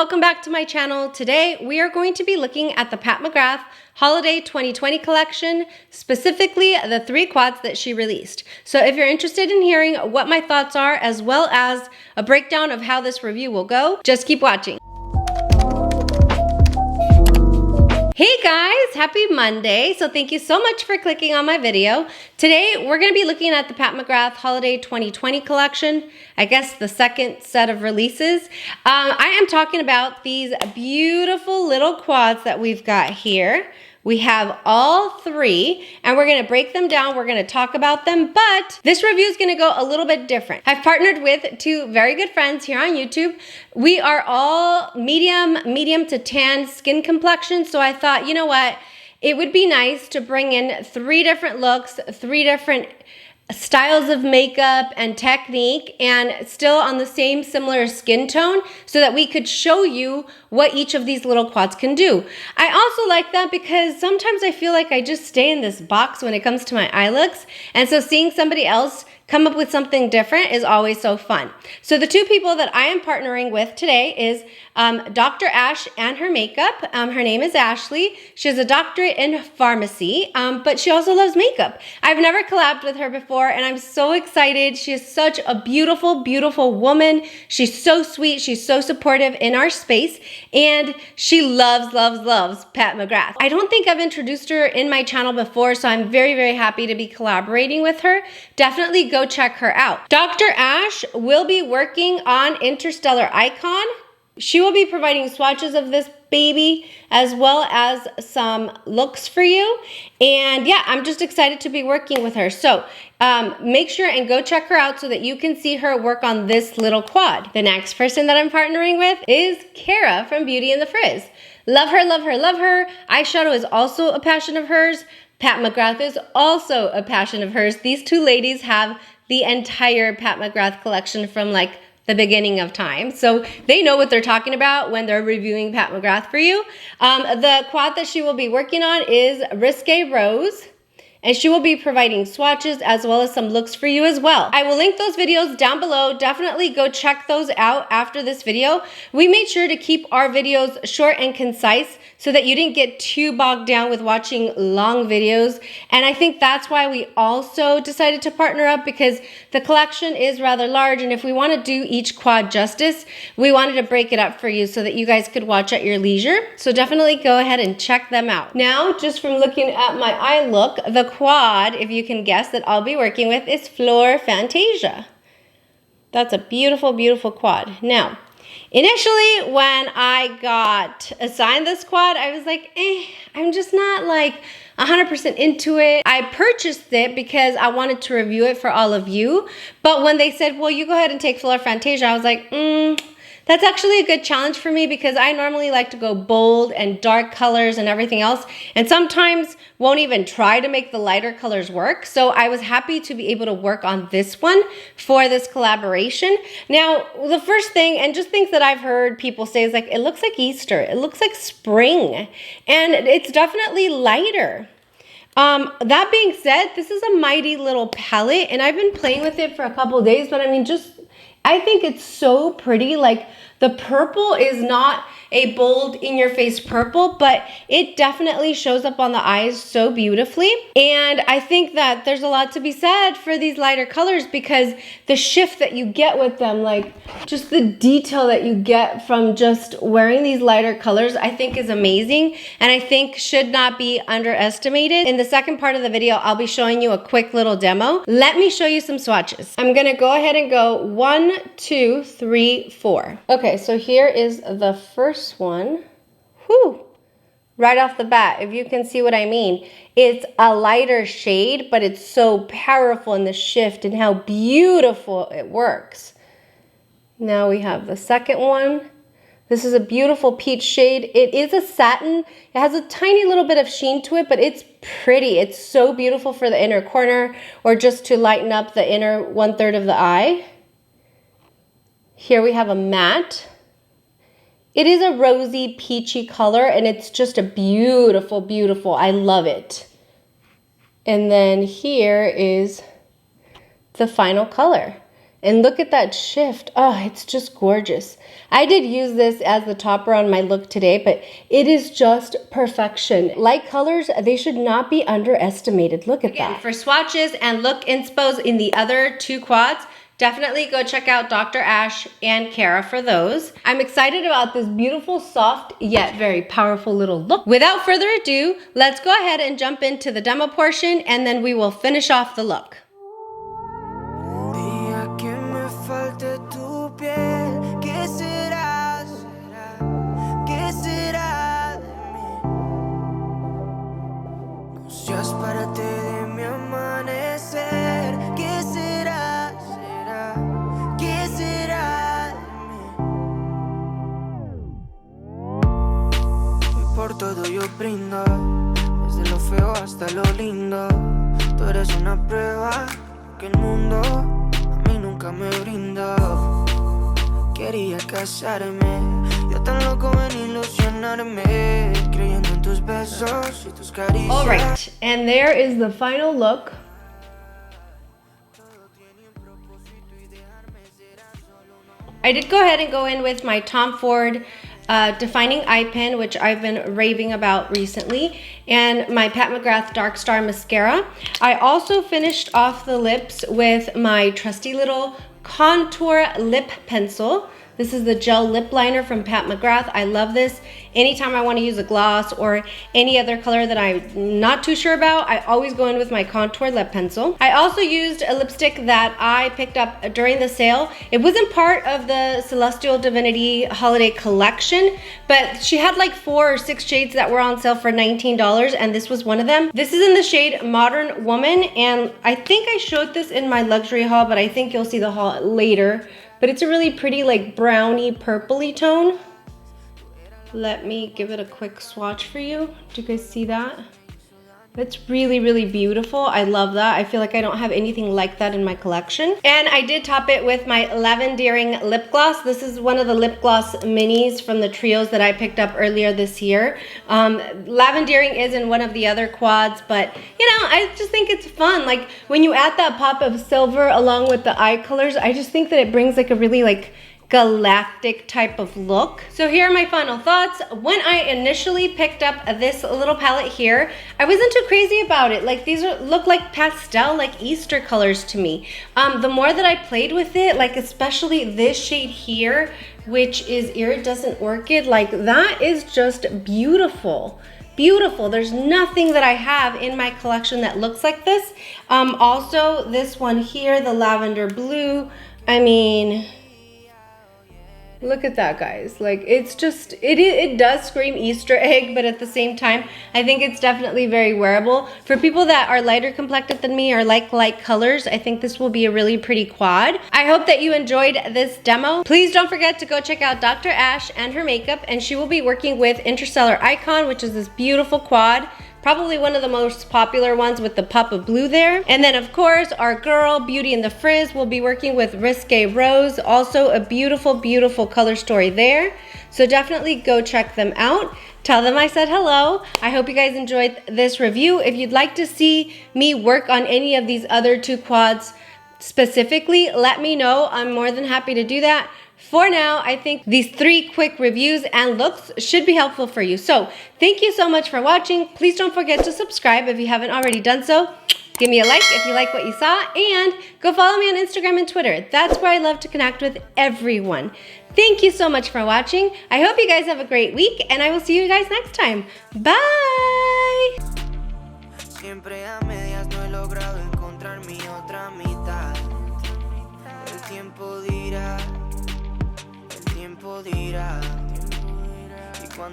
welcome back to my channel. Today we are going to be looking at the Pat McGrath Holiday 2020 collection, specifically the 3 quads that she released. So if you're interested in hearing what my thoughts are, as well as a breakdown of how this review will go, just keep watching. Hey guys, happy Monday. So thank you so much for clicking on my video. Today, we're gonna be looking at the Pat McGrath Holiday 2020 collection. I guess the second set of releases. I am talking about these beautiful little quads that we've got here. We have all 3 and we're gonna break them down. We're gonna talk about them, but this review is gonna go a little bit different. I've partnered with 2 very good friends here on YouTube. We are all medium to tan skin complexion. So I thought, you know what? It would be nice to bring in 3 different looks, 3 different styles of makeup and technique, and still on the same similar skin tone, so that we could show you what each of these little quads can do. I also like that because sometimes I feel like I just stay in this box when it comes to my eye looks, and so seeing somebody else come up with something different is always so fun. So the 2 people that I am partnering with today is Dr. Ash and her makeup. Her name is Ashley. She has a doctorate in pharmacy, but she also loves makeup. I've never collabed with her before, and I'm so excited. She is such a beautiful, beautiful woman. She's so sweet. She's so supportive in our space, and she loves, loves, loves Pat McGrath. I don't think I've introduced her in my channel before, so I'm very, very happy to be collaborating with her. Definitely go check her out. Dr. Ash will be working on Interstellar Icon. She will be providing swatches of this baby as well as some looks for you. And yeah, I'm just excited to be working with her. So make sure and go check her out so that you can see her work on this little quad. The next person that I'm partnering with is Kara from Beauty and the Frizz. Love her, love her, love her. Eyeshadow is also a passion of hers. Pat McGrath is also a passion of hers. These 2 ladies have the entire Pat McGrath collection from like the beginning of time. So they know what they're talking about when they're reviewing Pat McGrath for you. The quad that she will be working on is Risque Rose, and she will be providing swatches as well as some looks for you as well. I will link those videos down below. Definitely go check those out after this video. We made sure to keep our videos short and concise so that you didn't get too bogged down with watching long videos. And I think that's why we also decided to partner up, because the collection is rather large, and if we want to do each quad justice, we wanted to break it up for you so that you guys could watch at your leisure. So definitely go ahead and check them out. Now, just from looking at my eye look, the quad, if you can guess, that I'll be working with is Floor Fantasia. That's a beautiful, beautiful quad. Now, initially, when I got assigned this quad, I was like, I'm just not like 100% into it. I purchased it because I wanted to review it for all of you. But when they said, well, you go ahead and take Floor Fantasia, I was like, that's actually a good challenge for me, because I normally like to go bold and dark colors and everything else, and sometimes won't even try to make the lighter colors work. So I was happy to be able to work on this one for this collaboration. Now, the first thing, and just things that I've heard people say, is like, it looks like Easter, it looks like spring, and it's definitely lighter. That being said, this is a mighty little palette, and I've been playing with it for a couple of days, but I mean, I think it's so pretty. Like, the purple is not a bold in-your-face purple, but it definitely shows up on the eyes so beautifully. And I think that there's a lot to be said for these lighter colors, because the shift that you get with them, like just the detail that you get from just wearing these lighter colors, I think is amazing, and I think should not be underestimated. In the second part of the video, I'll be showing you a quick little demo. Let me show you some swatches. I'm gonna go ahead and go 1, 2, 3, 4. Okay, so here is the first one. Whew. Right off the bat, if you can see what I mean, it's a lighter shade, but it's so powerful in the shift and how beautiful it works. Now we have the second one. This is a beautiful peach shade. It is a satin. It has a tiny little bit of sheen to it, but it's pretty. It's so beautiful for the inner corner, or just to lighten up the inner 1/3 of the eye. Here we have a matte. It is a rosy, peachy color, and it's just a beautiful, beautiful, I love it. And then here is the final color. And look at that shift. Oh, it's just gorgeous. I did use this as the topper on my look today, but it is just perfection. Light colors, they should not be underestimated. Look at that. For swatches and look inspos in the other 2 quads, definitely go check out Dr. Ash and Kara for those. I'm excited about this beautiful, soft, yet very powerful little look. Without further ado, let's go ahead and jump into the demo portion, and then we will finish off the look. Por todo yo brindo, desde lo feo hasta lo lindo. Tú eres una prueba que el mundo a mí nunca me brindó. Quería casarme, yo tan loco en ilusionarme, creyendo en tus besos y tus caricias. All right, and there is the final look. I did go ahead and go in with my Tom Ford Defining Eye Pen, which I've been raving about recently, and my Pat McGrath Dark Star Mascara. I also finished off the lips with my trusty little contour lip pencil. This is the gel lip liner from Pat McGrath. I love this. Anytime I want to use a gloss or any other color that I'm not too sure about, I always go in with my contour lip pencil. I also used a lipstick that I picked up during the sale. It wasn't part of the Celestial Divinity holiday collection, but she had like 4 or 6 shades that were on sale for $19, and this was one of them. This is in the shade Modern Woman, and I think I showed this in my luxury haul, but I think you'll see the haul later. But it's a really pretty, like, browny purpley tone. Let me give it a quick swatch for you. Do you guys see that? It's really, really beautiful. I love that. I feel like I don't have anything like that in my collection. And I did top it with my Lavendering lip gloss. This is one of the lip gloss minis from the trios that I picked up earlier this year. Lavendering is in one of the other quads, but you know, I just think it's fun. Like when you add that pop of silver along with the eye colors, I just think that it brings like a really like galactic type of look. So here are my final thoughts. When I initially picked up this little palette here, I wasn't too crazy about it. Like these look like pastel, like Easter colors to me. The more that I played with it, like especially this shade here, which is Iridescent Orchid, like that is just beautiful. Beautiful. There's nothing that I have in my collection that looks like this. Also this one here, the Lavender Blue, I mean, look at that, guys. Like it's just, it does scream Easter egg, but at the same time, I think it's definitely very wearable. For people that are lighter complected than me or like light colors, I think this will be a really pretty quad. I hope that you enjoyed this demo. Please don't forget to go check out Dr. Ash and her makeup, and she will be working with Interstellar Icon, which is this beautiful quad. Probably one of the most popular ones with the pop of blue there. And then of course, our girl, Beauty and the Frizz, will be working with Risque Rose. Also a beautiful, beautiful color story there. So definitely go check them out. Tell them I said hello. I hope you guys enjoyed this review. If you'd like to see me work on any of these other 2 quads specifically, let me know. I'm more than happy to do that. For now, I think these 3 quick reviews and looks should be helpful for you. So thank you so much for watching. Please don't forget to subscribe if you haven't already done so. Give me a like if you like what you saw, and go follow me on Instagram and Twitter. That's where I love to connect with everyone. Thank you so much for watching. I hope you guys have a great week, and I will see you guys next time. Bye!